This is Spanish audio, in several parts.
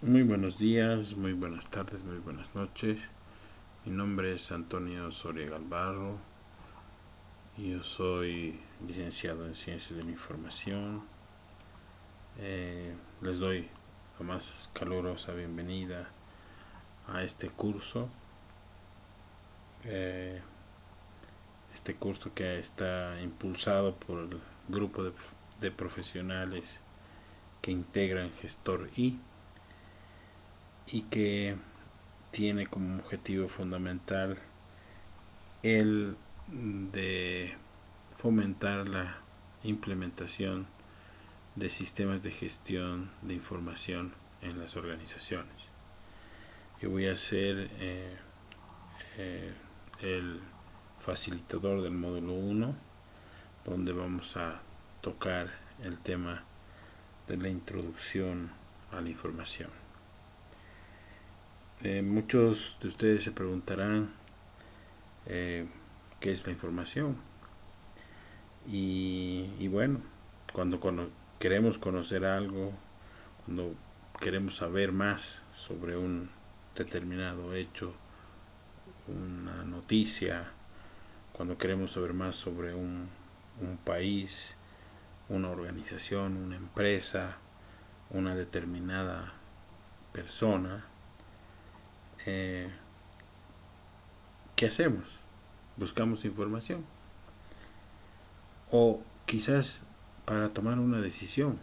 Muy buenos días, muy buenas tardes, muy buenas noches. Mi nombre es Antonio Soria Galvarro. Yo soy licenciado en Ciencias de la Información. Les doy la más calurosa bienvenida a este curso. Eh, este curso que está impulsado por el grupo de profesionales que integran Gestor y que tiene como objetivo fundamental el de fomentar la implementación de sistemas de gestión de información en las organizaciones. Yo voy a ser eh, el facilitador del módulo 1, donde vamos a tocar el tema de la introducción a la información. Muchos de ustedes se preguntarán qué es la información. Y bueno, cuando queremos conocer algo, cuando queremos saber más sobre un determinado hecho, una noticia, cuando queremos saber más sobre un país, una organización, una empresa, una determinada persona, eh, ¿qué hacemos? Buscamos información. O quizás para tomar una decisión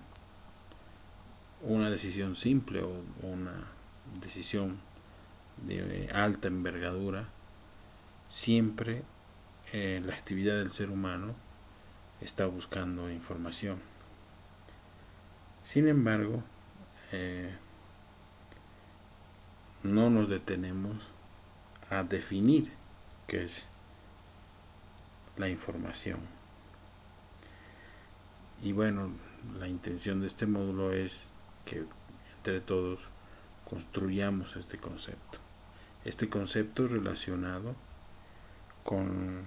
simple o una decisión de alta envergadura, siempre la actividad del ser humano está buscando información. Sin embargo, eh, no nos detenemos a definir qué es la información. Y bueno, la intención de este módulo es que entre todos construyamos este concepto. Este concepto relacionado con,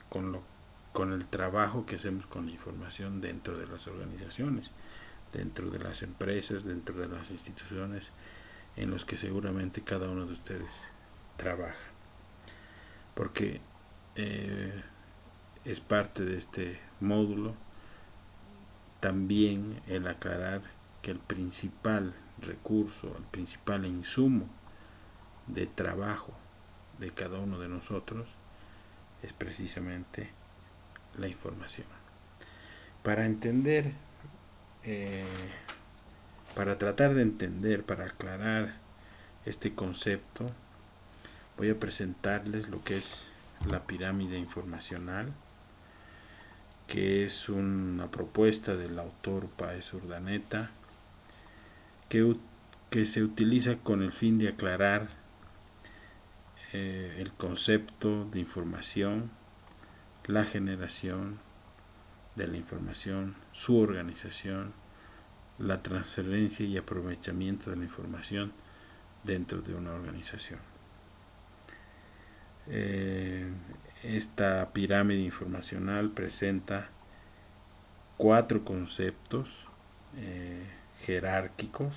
con, lo, con el trabajo que hacemos con la información dentro de las organizaciones, dentro de las empresas, dentro de las instituciones en los que seguramente cada uno de ustedes trabaja. Porque es parte de este módulo también el aclarar que el principal recurso, el principal insumo de trabajo de cada uno de nosotros es precisamente la información. Para entender, eh, para tratar de entender, para aclarar este concepto, voy a presentarles lo que es la pirámide informacional, que es una propuesta del autor Páez Urdaneta, que, que se utiliza con el fin de aclarar el concepto de información, la generación de la información, su organización, la transferencia y aprovechamiento de la información dentro de una organización. Esta pirámide informacional presenta 4 conceptos jerárquicos,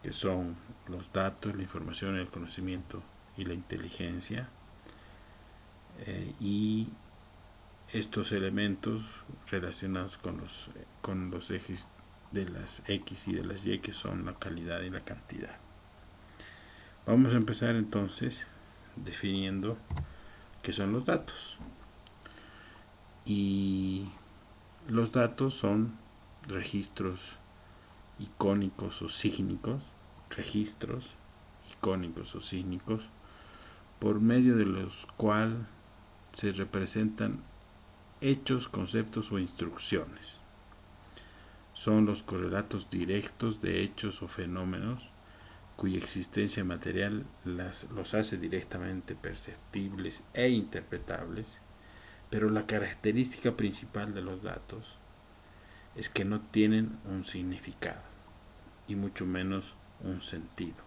que son los datos, la información, el conocimiento y la inteligencia. Y estos elementos relacionados con los ejes de las X y de las Y, que son la calidad y la cantidad. Vamos a empezar entonces definiendo qué son los datos. Y los datos son registros icónicos o sígnicos, registros icónicos o sígnicos, por medio de los cuales se representan hechos, conceptos o instrucciones. Son los correlatos directos de hechos o fenómenos cuya existencia material los hace directamente perceptibles e interpretables, pero la característica principal de los datos es que no tienen un significado y mucho menos un sentido.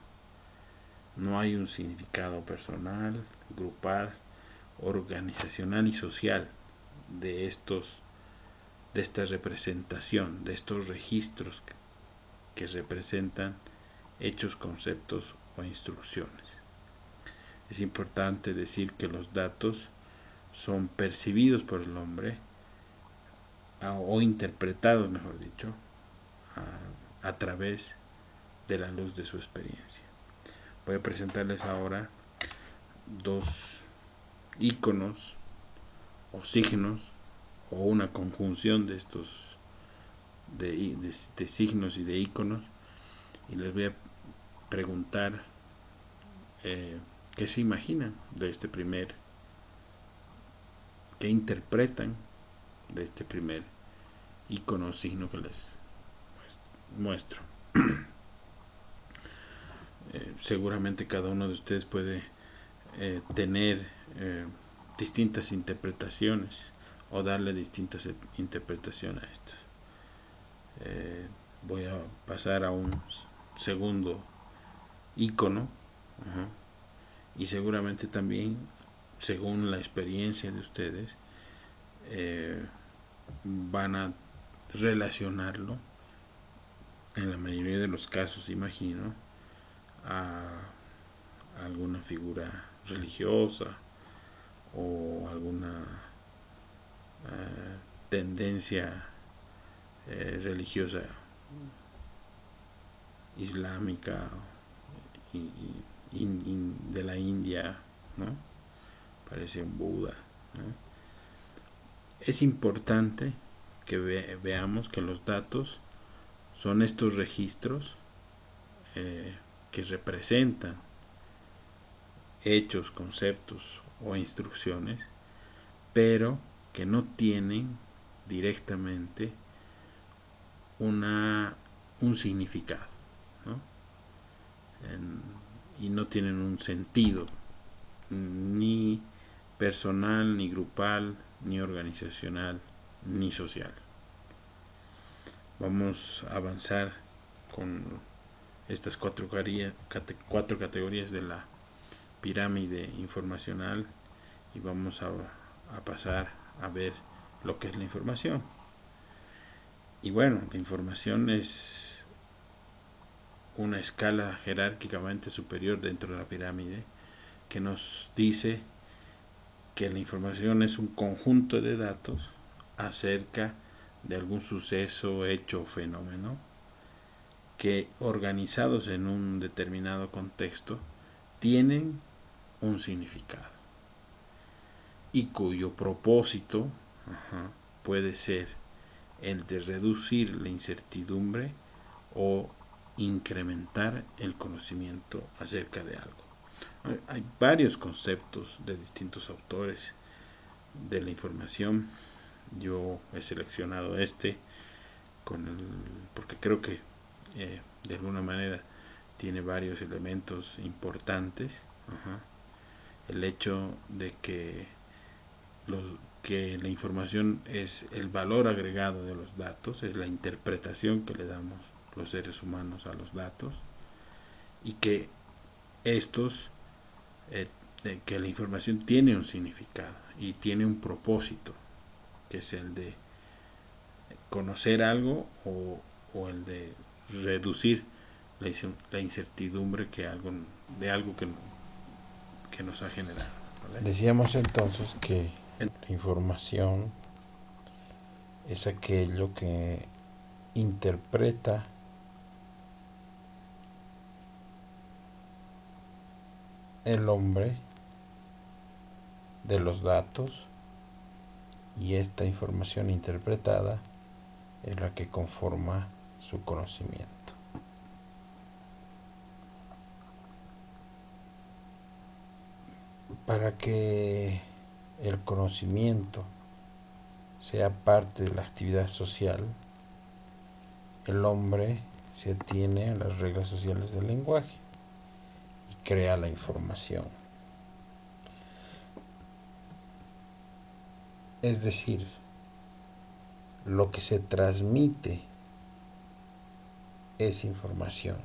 No hay un significado personal, grupal, organizacional y social de esta representación, de estos registros que representan hechos, conceptos o instrucciones. Es importante decir que los datos son percibidos por el hombre o interpretados, mejor dicho, a través de la luz de su experiencia. Voy a presentarles ahora dos iconos o signos o una conjunción de estos de signos y de iconos, y les voy a preguntar qué se imaginan de este primer, qué interpretan de este primer icono o signo que les muestro. Seguramente cada uno de ustedes puede tener distintas interpretaciones o darle distintas interpretaciones a esto. Voy a pasar a un segundo icono, y seguramente también, según la experiencia de ustedes, van a relacionarlo, en la mayoría de los casos, imagino, a alguna figura religiosa o alguna tendencia religiosa islámica de la India, ¿no? Parece un Buda, ¿no? Es importante que veamos que los datos son estos registros que representan hechos, conceptos o instrucciones, pero que no tienen directamente un significado, ¿no? Y no tienen un sentido ni personal, ni grupal, ni organizacional, ni social. Vamos a avanzar con estas cuatro categorías de la pirámide informacional, y vamos a pasar a ver lo que es la información. Y bueno, la información es una escala jerárquicamente superior dentro de la pirámide, que nos dice que la información es un conjunto de datos acerca de algún suceso, hecho o fenómeno que, organizados en un determinado contexto, tienen un significado y cuyo propósito puede ser el de reducir la incertidumbre o incrementar el conocimiento acerca de algo. Hay varios conceptos de distintos autores de la información. Yo he seleccionado este porque creo que de alguna manera tiene varios elementos importantes. El hecho de que la información es el valor agregado de los datos, es la interpretación que le damos los seres humanos a los datos, y que que la información tiene un significado y tiene un propósito, que es el de conocer algo o el de reducir la incertidumbre de algo que nos ha generado, ¿vale? Decíamos entonces que la información es aquello que interpreta el hombre de los datos, y esta información interpretada es la que conforma su conocimiento. Para que el conocimiento sea parte de la actividad social, el hombre se atiene a las reglas sociales del lenguaje y crea la información. Es decir, lo que se transmite es información.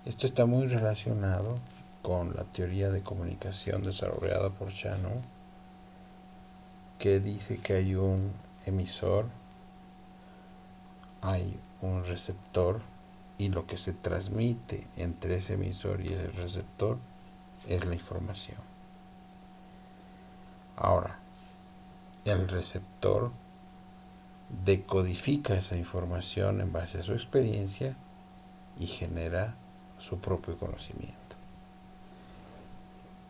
Esto está muy relacionado con la teoría de comunicación desarrollada por Shannon, que dice que hay un emisor, hay un receptor y lo que se transmite entre ese emisor y el receptor es la información. Ahora, el receptor decodifica esa información en base a su experiencia y genera su propio conocimiento.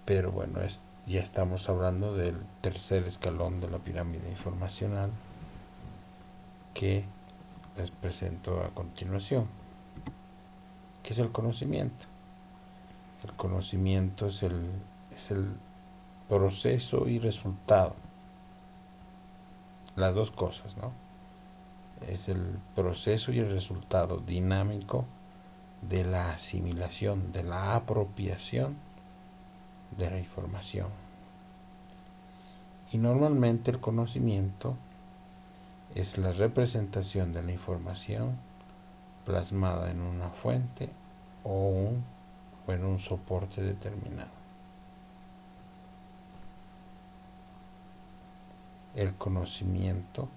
Pero bueno, ya estamos hablando del tercer escalón de la pirámide informacional que les presento a continuación, que es el conocimiento. El conocimiento es el proceso y resultado, las dos cosas, ¿no? Es el proceso y el resultado dinámico de la asimilación, de la apropiación de la información. Y normalmente el conocimiento es la representación de la información plasmada en una fuente o en un soporte determinado. El conocimiento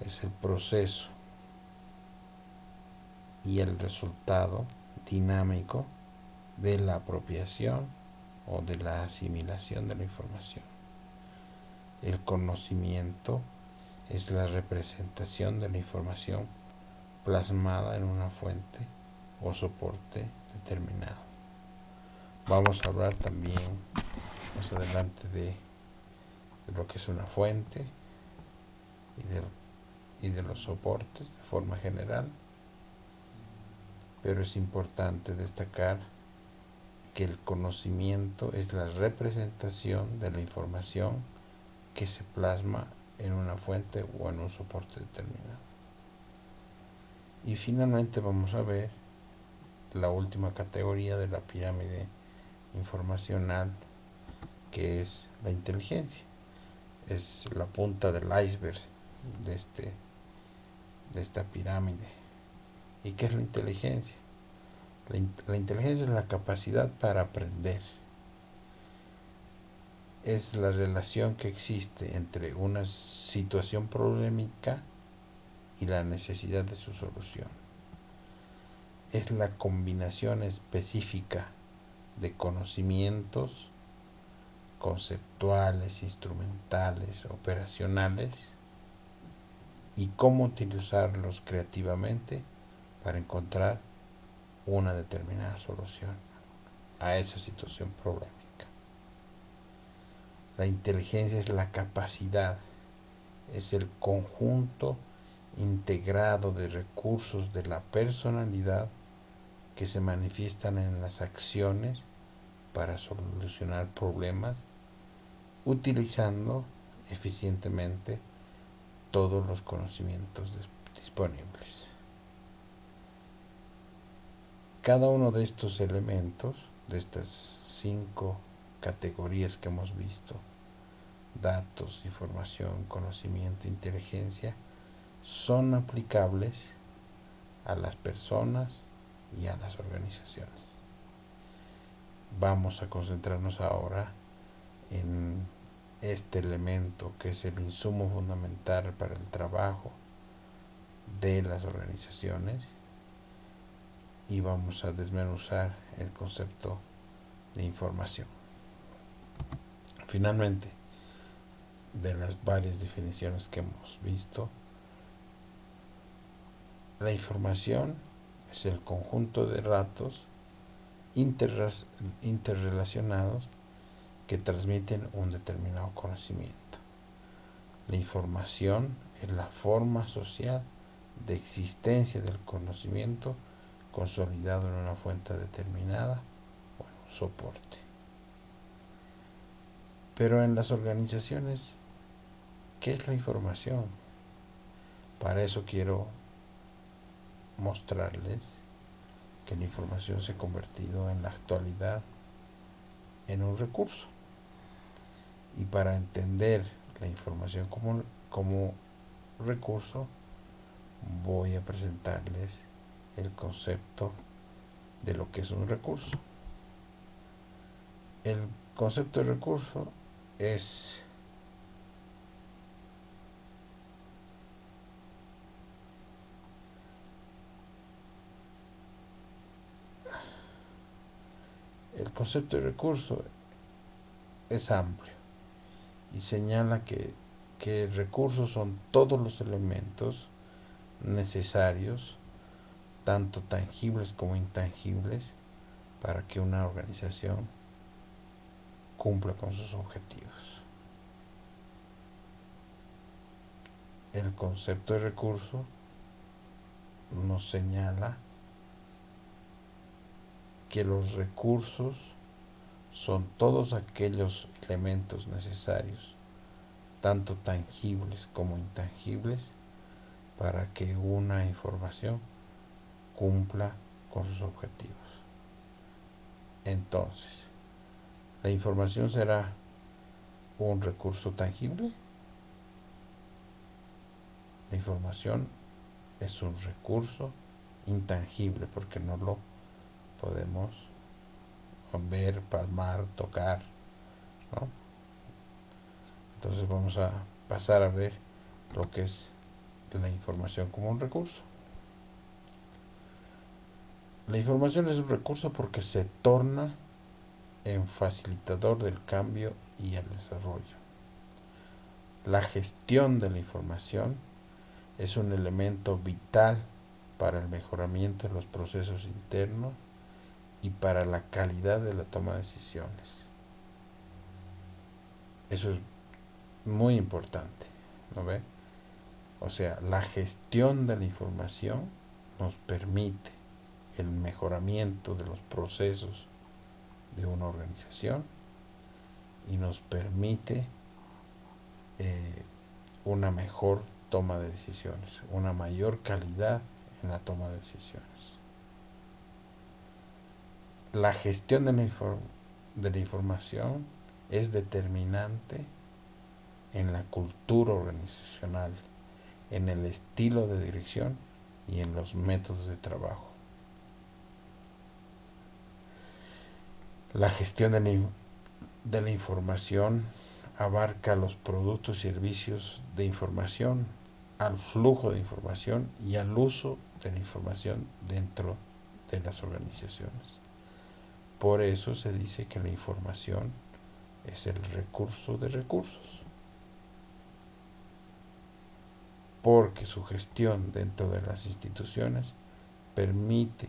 es el proceso y el resultado dinámico de la apropiación o de la asimilación de la información. El conocimiento es la representación de la información plasmada en una fuente o soporte determinado. Vamos a hablar también más adelante de lo que es una fuente y de los soportes de forma general, pero es importante destacar que el conocimiento es la representación de la información que se plasma en una fuente o en un soporte determinado. Y finalmente vamos a ver la última categoría de la pirámide informacional, que es la inteligencia. Es la punta del iceberg de esta pirámide. ¿Y qué es la inteligencia? La inteligencia es la capacidad para aprender. Es la relación que existe entre una situación problemática y la necesidad de su solución. Es la combinación específica de conocimientos conceptuales, instrumentales, operacionales y cómo utilizarlos creativamente para encontrar una determinada solución a esa situación problemática. La inteligencia es la capacidad, es el conjunto integrado de recursos de la personalidad que se manifiestan en las acciones para solucionar problemas utilizando eficientemente todos los conocimientos disponibles. Cada uno de estos elementos, de estas 5 categorías que hemos visto, datos, información, conocimiento, inteligencia, son aplicables a las personas y a las organizaciones. Vamos a concentrarnos ahora en este elemento que es el insumo fundamental para el trabajo de las organizaciones y vamos a desmenuzar el concepto de información. Finalmente, de las varias definiciones que hemos visto, la información es el conjunto de datos interrelacionados que transmiten un determinado conocimiento. La información es la forma social de existencia del conocimiento consolidado en una fuente determinada o en un soporte. Pero en las organizaciones, ¿qué es la información? Para eso quiero mostrarles que la información se ha convertido en la actualidad en un recurso. Y para entender la información como recurso, voy a presentarles el concepto de lo que es un recurso. El concepto de recurso es concepto de recurso es amplio y señala que recursos son todos los elementos necesarios, tanto tangibles como intangibles, para que una organización cumpla con sus objetivos. El concepto de recurso nos señala que los recursos son todos aquellos elementos necesarios, tanto tangibles como intangibles, para que una información cumpla con sus objetivos. Entonces, ¿la información será un recurso tangible? La información es un recurso intangible porque no lo podemos ver, palmar, tocar, ¿no? Entonces vamos a pasar a ver lo que es la información como un recurso. La información es un recurso porque se torna en facilitador del cambio y el desarrollo. La gestión de la información es un elemento vital para el mejoramiento de los procesos internos y para la calidad de la toma de decisiones. Eso es muy importante, ¿no ve? O sea, la gestión de la información nos permite el mejoramiento de los procesos de una organización y nos permite una mejor toma de decisiones, una mayor calidad en la toma de decisiones. La gestión de la información es determinante en la cultura organizacional, en el estilo de dirección y en los métodos de trabajo. La gestión de la información abarca los productos y servicios de información, al flujo de información y al uso de la información dentro de las organizaciones. Por eso se dice que la información es el recurso de recursos, porque su gestión dentro de las instituciones permite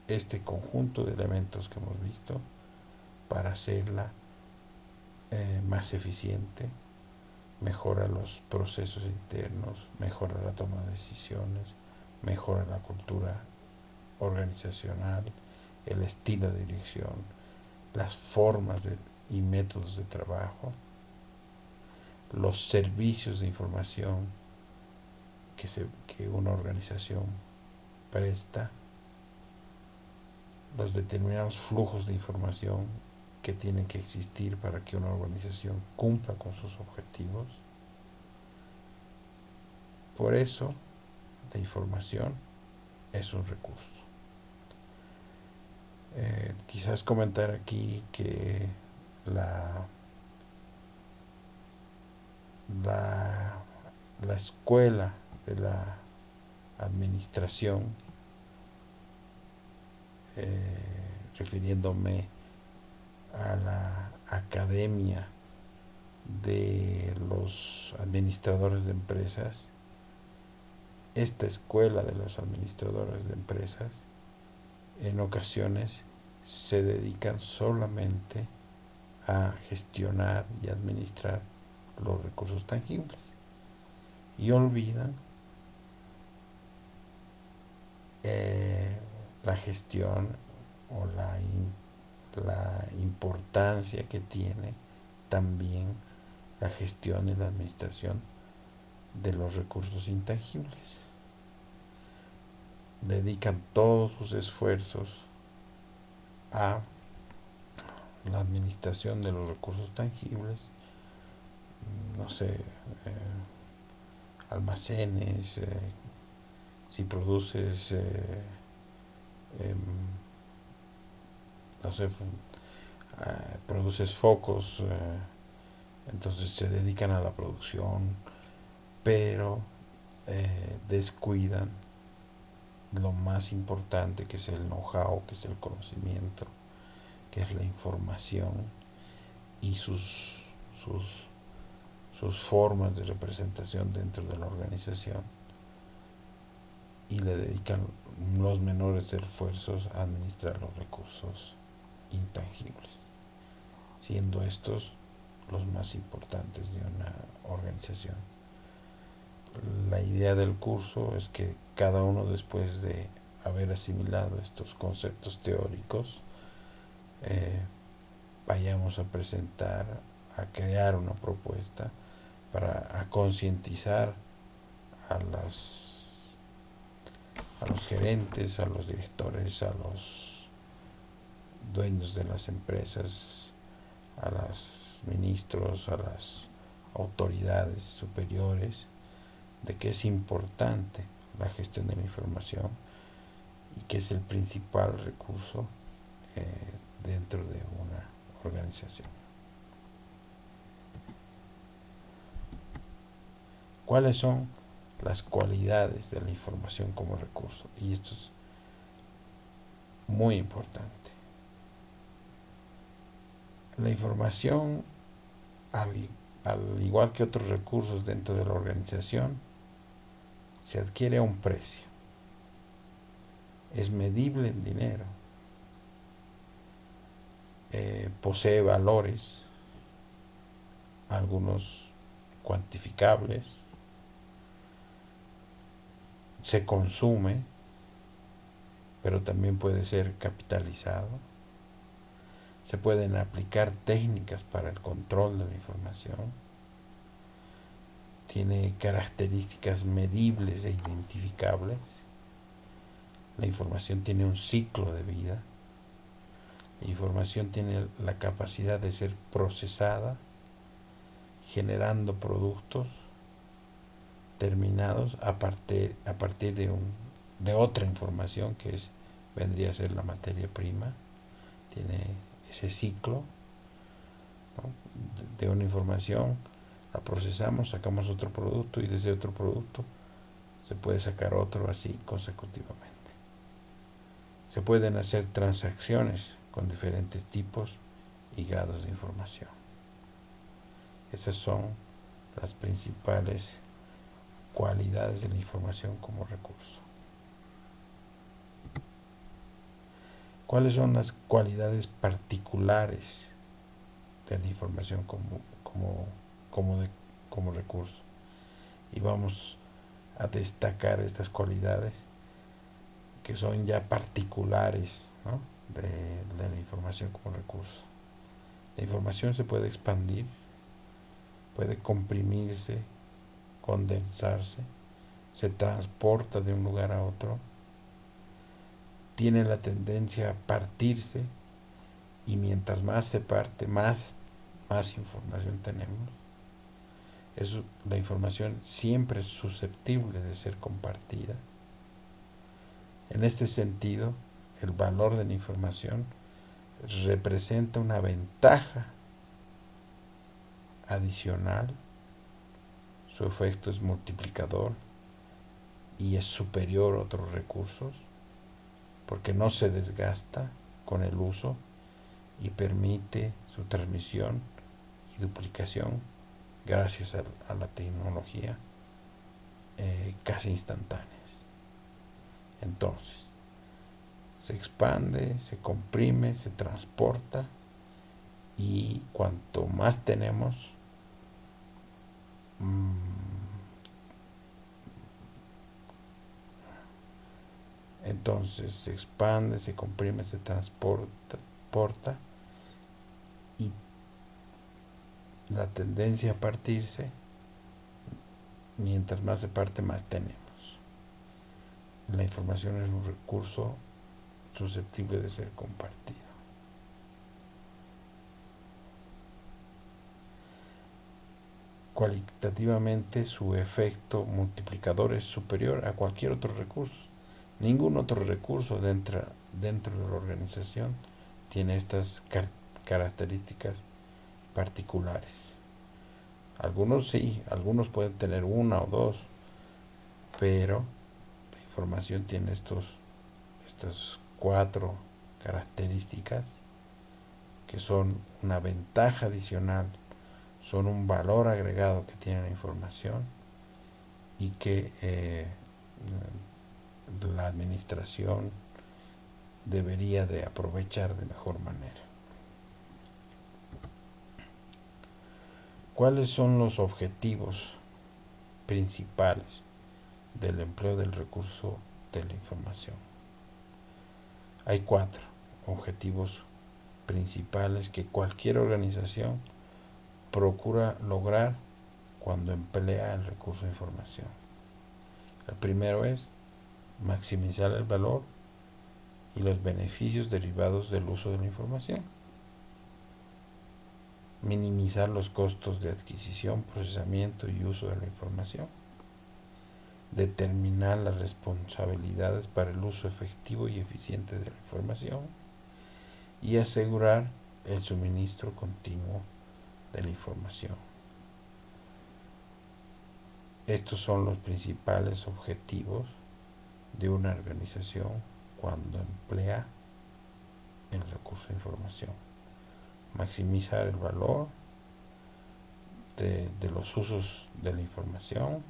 este conjunto de elementos que hemos visto para hacerla más eficiente, mejora los procesos internos, mejora la toma de decisiones, mejora la cultura organizacional, el estilo de dirección, las formas y métodos de trabajo, los servicios de información que una organización presta, los determinados flujos de información que tienen que existir para que una organización cumpla con sus objetivos. Por eso, la información es un recurso. Quizás comentar aquí que la escuela de la administración, refiriéndome a la academia de los administradores de empresas, esta escuela de los administradores de empresas en ocasiones se dedican solamente a gestionar y administrar los recursos tangibles y olvidan la gestión o la importancia que tiene también la gestión y la administración de los recursos intangibles. Dedican todos sus esfuerzos a la administración de los recursos tangibles, no sé, almacenes, si produces, no sé, produces focos, entonces se dedican a la producción, pero descuidan lo más importante, que es el know-how, que es el conocimiento, que es la información y sus formas de representación dentro de la organización, y le dedican los menores esfuerzos a administrar los recursos intangibles, siendo estos los más importantes de una organización. La idea del curso es que cada uno, después de haber asimilado estos conceptos teóricos, vayamos a presentar, a crear una propuesta para concientizar a los gerentes, a los directores, a los dueños de las empresas, a los ministros, a las autoridades superiores, de que es importante la gestión de la información y que es el principal recurso dentro de una organización. ¿Cuáles son las cualidades de la información como recurso? Y esto es muy importante. La información, al igual que otros recursos dentro de la organización, se adquiere a un precio. Es medible en dinero. Posee valores, algunos cuantificables. Se consume, pero también puede ser capitalizado. Se pueden aplicar técnicas para el control de la información. Tiene características medibles e identificables. La información tiene un ciclo de vida. La información tiene la capacidad de ser procesada, generando productos terminados a partir de otra información que vendría a ser la materia prima. Tiene ese ciclo, ¿no? de una información, la procesamos, sacamos otro producto, y de ese otro producto se puede sacar otro, así consecutivamente. Se pueden hacer transacciones con diferentes tipos y grados de información. Esas son las principales cualidades de la información como recurso. ¿Cuáles son las cualidades particulares de la información como recurso? Y vamos a destacar estas cualidades que son ya particulares, ¿no? de la información como recurso. La información se puede expandir, puede comprimirse, condensarse, se transporta de un lugar a otro, tiene la tendencia a partirse, y mientras más se parte, más información tenemos. La información siempre es susceptible de ser compartida. En este sentido, el valor de la información representa una ventaja adicional. Su efecto es multiplicador y es superior a otros recursos, porque no se desgasta con el uso y permite su transmisión y duplicación gracias a la tecnología casi instantáneas. Entonces, se expande, se comprime, se transporta, y cuanto más tenemos, entonces se expande, se comprime, se transporta, y la tendencia a partirse, mientras más se parte, más tenemos. La información es un recurso susceptible de ser compartido. Cualitativamente, su efecto multiplicador es superior a cualquier otro recurso. Ningún otro recurso dentro de la organización tiene estas características particulares. Algunos sí, algunos pueden tener una o dos, pero la información tiene estas 4 características que son una ventaja adicional, son un valor agregado que tiene la información y que la administración debería de aprovechar de mejor manera. ¿Cuáles son los objetivos principales del empleo del recurso de la información? Hay 4 objetivos principales que cualquier organización procura lograr cuando emplea el recurso de información. El primero es maximizar el valor y los beneficios derivados del uso de la información, minimizar los costos de adquisición, procesamiento y uso de la información, determinar las responsabilidades para el uso efectivo y eficiente de la información y asegurar el suministro continuo de la información. Estos son los principales objetivos de una organización cuando emplea el recurso de información. Maximizar el valor de los usos de la información,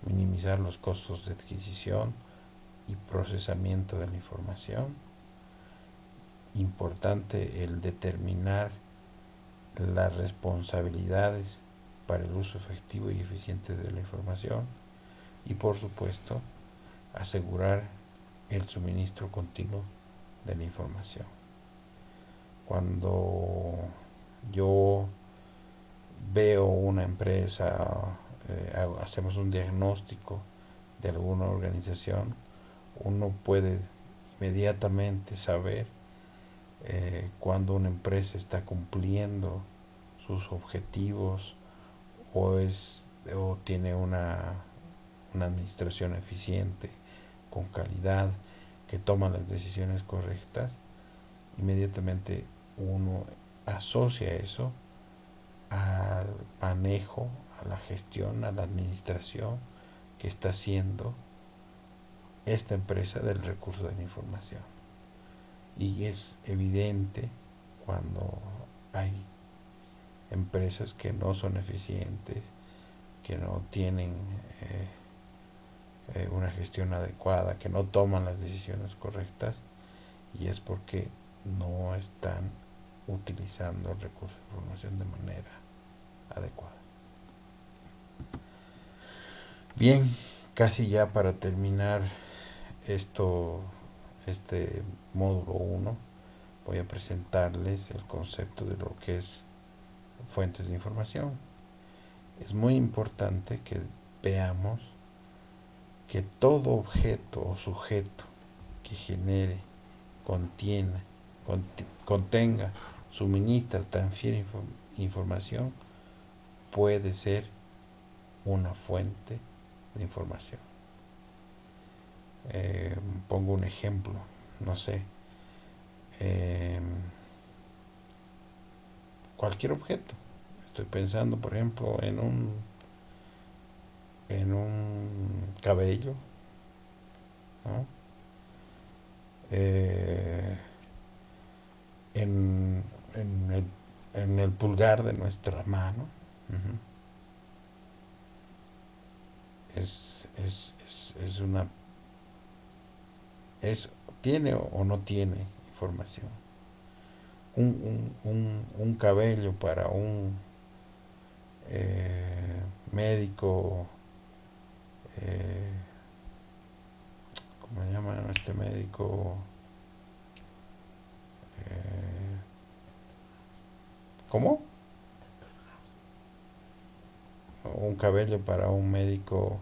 minimizar los costos de adquisición y procesamiento de la información. Importante el determinar las responsabilidades para el uso efectivo y eficiente de la información y, por supuesto, asegurar el suministro continuo de la información. Cuando yo veo una empresa, hacemos un diagnóstico de alguna organización, uno puede inmediatamente saber cuando una empresa está cumpliendo sus objetivos o tiene una administración eficiente, con calidad, que toma las decisiones correctas. Inmediatamente uno asocia eso al manejo, a la gestión, a la administración que está haciendo esta empresa del recurso de la información. Y es evidente cuando hay empresas que no son eficientes, que no tienen una gestión adecuada, que no toman las decisiones correctas, y es porque no están utilizando el recurso de información de manera adecuada. Bien, casi ya para terminar este módulo 1, voy a presentarles el concepto de lo que es fuentes de información. Es muy importante que veamos que todo objeto o sujeto que genere, contenga, suministra, transfiere información, puede ser una fuente de información. Pongo un ejemplo, no sé, cualquier objeto. Estoy pensando, por ejemplo, en un cabello, ¿no? En el pulgar de nuestra mano. Uh-huh. Tiene o no tiene información. Un cabello para un médico, ¿cómo se llama este médico? ¿Cómo? Un cabello para un médico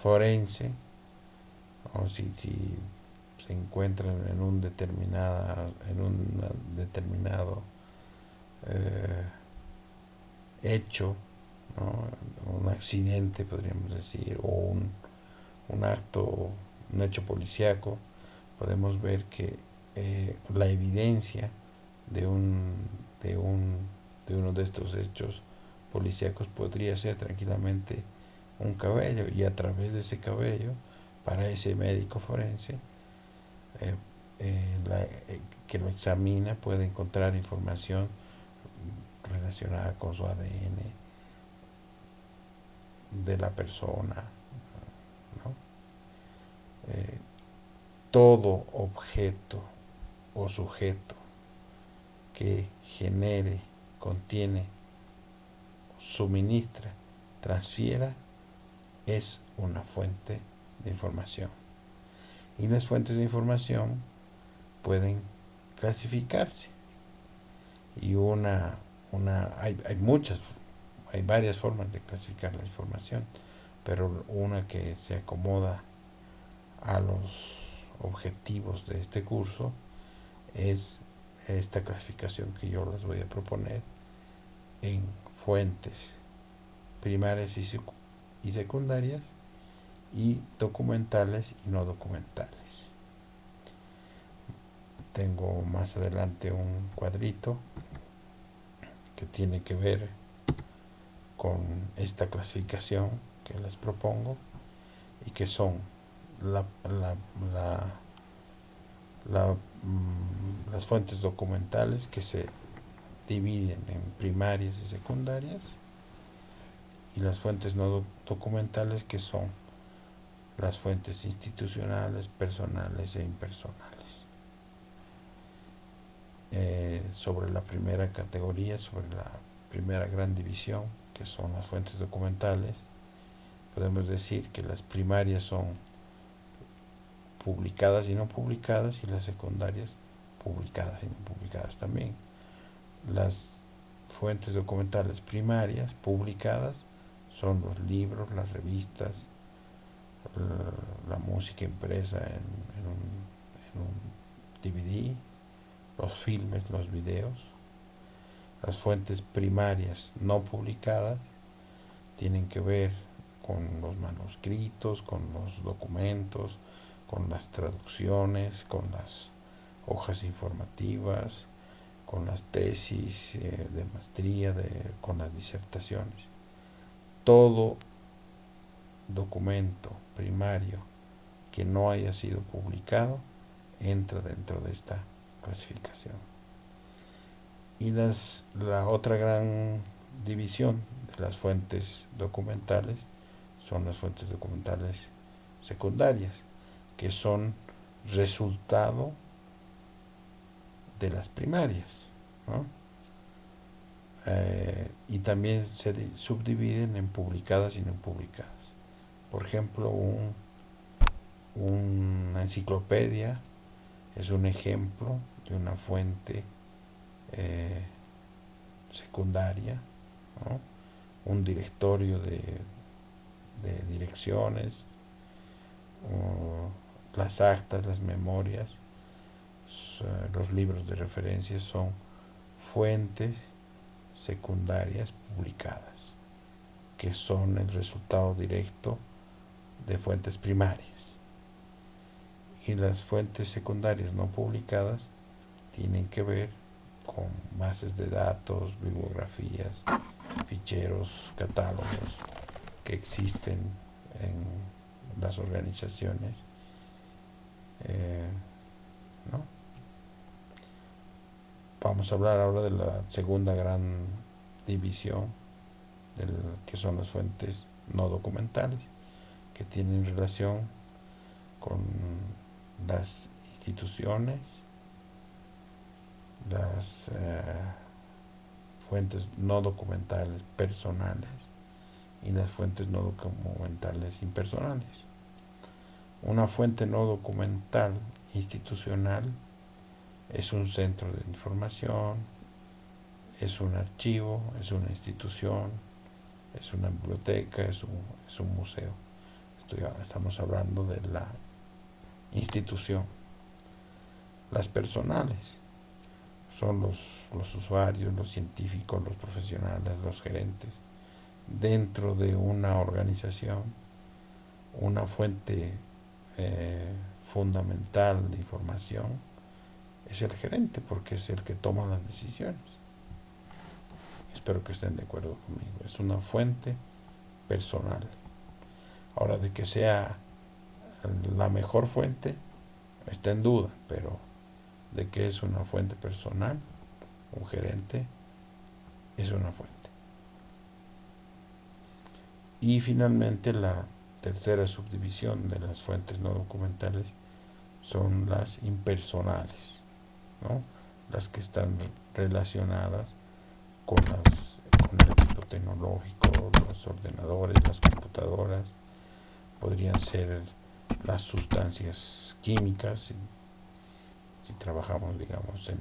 forense, o si se encuentran en un determinado hecho, ¿no? Un accidente, podríamos decir, o un hecho policíaco, podemos ver que la evidencia de uno de estos hechos policíacos podría ser tranquilamente un cabello, y a través de ese cabello, para ese médico forense, eh, que lo examina puede encontrar información relacionada con su ADN de la persona, ¿no? Eh, Todo objeto o sujeto que genere, contiene, suministra, transfiera, es una fuente de información. Y las fuentes de información pueden clasificarse. Y hay muchas, hay varias formas de clasificar la información, pero una que se acomoda a los objetivos de este curso es esta clasificación que yo les voy a proponer en fuentes primarias y secundarias y documentales y no documentales. Tengo más adelante un cuadrito que tiene que ver con esta clasificación que les propongo y que son la, la, la, las fuentes documentales que se dividen en primarias y secundarias y las fuentes no documentales que son las fuentes institucionales, personales e impersonales. Sobre la primera categoría, sobre la primera gran división, que son las fuentes documentales, podemos decir que las primarias son publicadas y no publicadas y las secundarias publicadas y no publicadas también. Las fuentes documentales primarias publicadas son los libros, las revistas, la música impresa en un DVD, los filmes, los videos. Las fuentes primarias no publicadas tienen que ver con los manuscritos, con los documentos, con las traducciones, con las hojas informativas, con las tesis de maestría, con las disertaciones. Todo documento primario que no haya sido publicado entra dentro de esta clasificación. Y la otra gran división de las fuentes documentales son las fuentes documentales secundarias, que son resultado de las primarias, ¿no? Y también se subdividen en publicadas y no publicadas. Por ejemplo, una enciclopedia es un ejemplo de una fuente secundaria, ¿no? Un directorio de direcciones, las actas, las memorias, los libros de referencia son fuentes secundarias publicadas, que son el resultado directo de fuentes primarias. Y las fuentes secundarias no publicadas tienen que ver con bases de datos, bibliografías, ficheros, catálogos que existen en las organizaciones, ¿no? Vamos a hablar ahora de la segunda gran división, que son las fuentes no documentales, que tienen relación con las instituciones, las fuentes no documentales personales y las fuentes no documentales impersonales. Una fuente no documental institucional es un centro de información, es un archivo, es una institución, es una biblioteca, es un museo. Estamos hablando de la institución. Las personales son los usuarios, los científicos, los profesionales, los gerentes. Dentro de una organización, una fuente fundamental de información es el gerente, porque es el que toma las decisiones. Espero que estén de acuerdo conmigo. Es una fuente personal. Ahora, de que sea la mejor fuente, está en duda, pero de que es una fuente personal, un gerente es una fuente. Y finalmente la tercera subdivisión de las fuentes no documentales son las impersonales, ¿no? Las que están relacionadas con el equipo tecnológico, los ordenadores, las computadoras, podrían ser las sustancias químicas, si trabajamos, digamos, en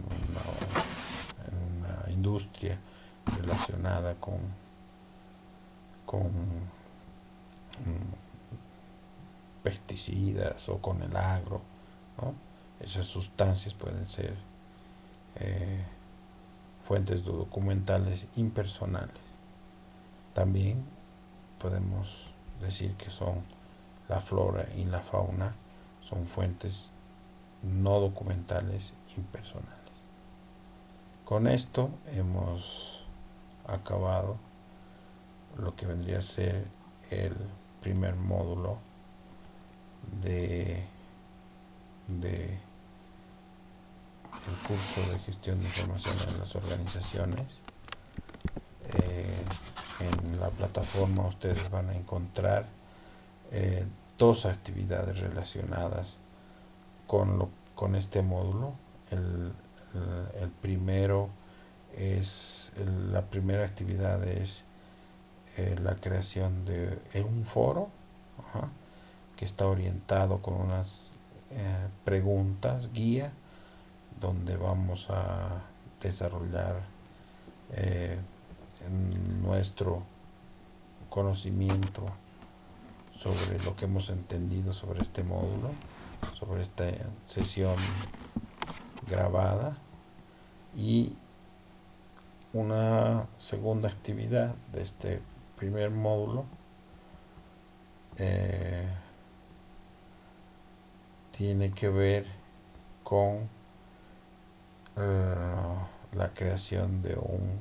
una industria relacionada con pesticidas o con el agro, ¿no? Esas sustancias pueden ser fuentes documentales impersonales. También podemos decir que son la flora y la fauna, son fuentes no documentales impersonales. Con esto hemos acabado lo que vendría a ser el primer módulo de el curso de gestión de información en las organizaciones. En la plataforma ustedes van a encontrar dos actividades relacionadas con este módulo. El primero es, la primera actividad es la creación de un foro, que está orientado con unas preguntas guía, donde vamos a desarrollar nuestro conocimiento sobre lo que hemos entendido sobre este módulo, sobre esta sesión grabada. Y una segunda actividad de este primer módulo tiene que ver con la creación de un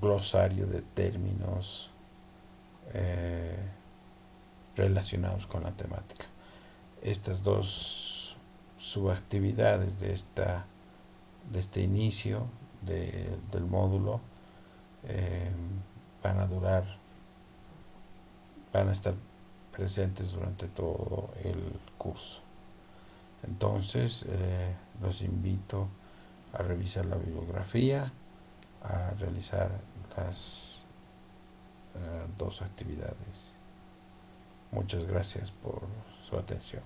glosario de términos relacionados con la temática. Estas dos subactividades de este inicio del módulo van a estar presentes durante todo el curso. Entonces los invito a revisar la bibliografía, a realizar las dos actividades. Muchas gracias por su atención.